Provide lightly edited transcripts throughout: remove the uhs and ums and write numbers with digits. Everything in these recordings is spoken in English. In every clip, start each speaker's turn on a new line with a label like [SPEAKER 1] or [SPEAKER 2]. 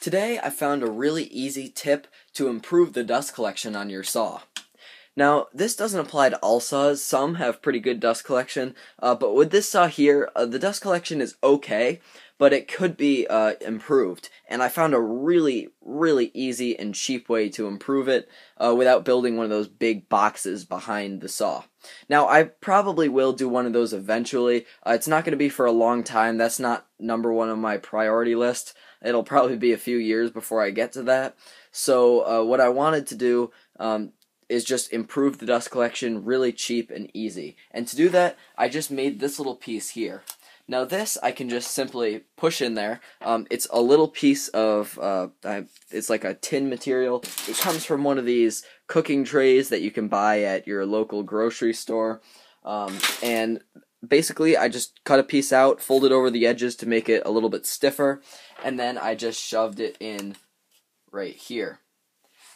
[SPEAKER 1] Today I found a really easy tip to improve the dust collection on your saw. Now, this doesn't apply to all saws. Some have pretty good dust collection, but with this saw here, the dust collection is okay, but it could be improved. And I found a really easy and cheap way to improve it without building one of those big boxes behind the saw. Now, I probably will do one of those eventually. It's not going to be for a long time. That's not number one on my priority list. It'll probably be a few years before I get to that. So what I wanted to do is just improve the dust collection really cheap and easy. And to do that, I just made this little piece here. Now this I can just simply push in there. It's a little piece of, it's like a tin material. It comes from one of these cooking trays that you can buy at your local grocery store. And basically I just cut a piece out, folded over the edges to make it a little bit stiffer, and then I just shoved it in right here.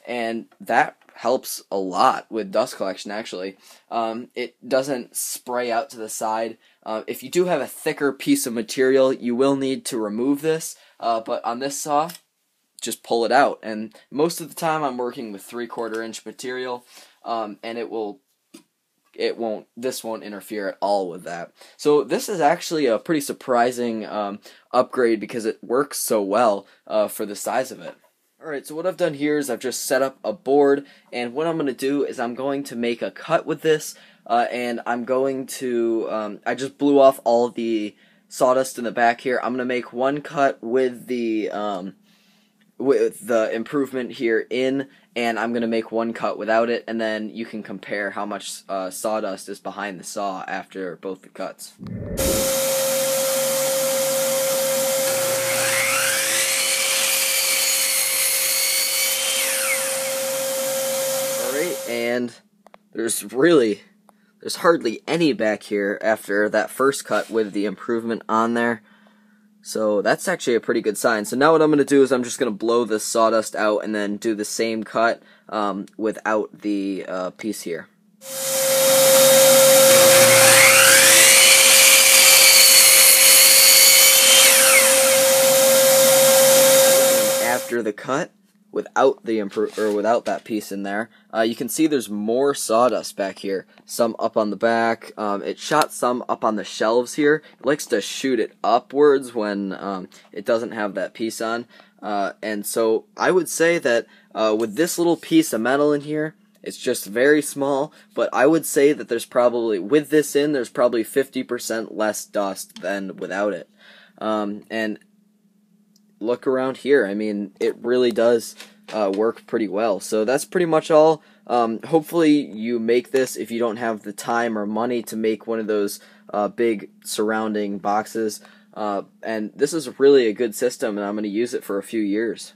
[SPEAKER 1] And that helps a lot with dust collection, actually. It doesn't spray out to the side. If you do have a thicker piece of material, you will need to remove this, but on this saw, just pull it out. And most of the time I'm working with 3/4 inch material, and this won't interfere at all with that. So this is actually a pretty surprising upgrade because it works so well for the size of it. Alright, so what I've done here is I've just set up a board, and what I'm going to do is I'm going to make a cut with this, and I'm going to, I just blew off all the sawdust in the back here. I'm going to make one cut with the improvement here in, and I'm going to make one cut without it, and then you can compare how much sawdust is behind the saw after both the cuts. And there's hardly any back here after that first cut with the improvement on there. So that's actually a pretty good sign. So now what I'm going to do is I'm just going to blow this sawdust out and then do the same cut without the piece here. After the cut, without that piece in there, you can see there's more sawdust back here. Some up on the back. It shot some up on the shelves here. It likes to shoot it upwards when it doesn't have that piece on. And so I would say that with this little piece of metal in here, it's just very small, but I would say that there's probably, with this in, there's probably 50% less dust than without it. And look around here. I mean, it really does work pretty well. So that's pretty much all. Hopefully you make this if you don't have the time or money to make one of those big surrounding boxes. And this is really a good system, and I'm going to use it for a few years.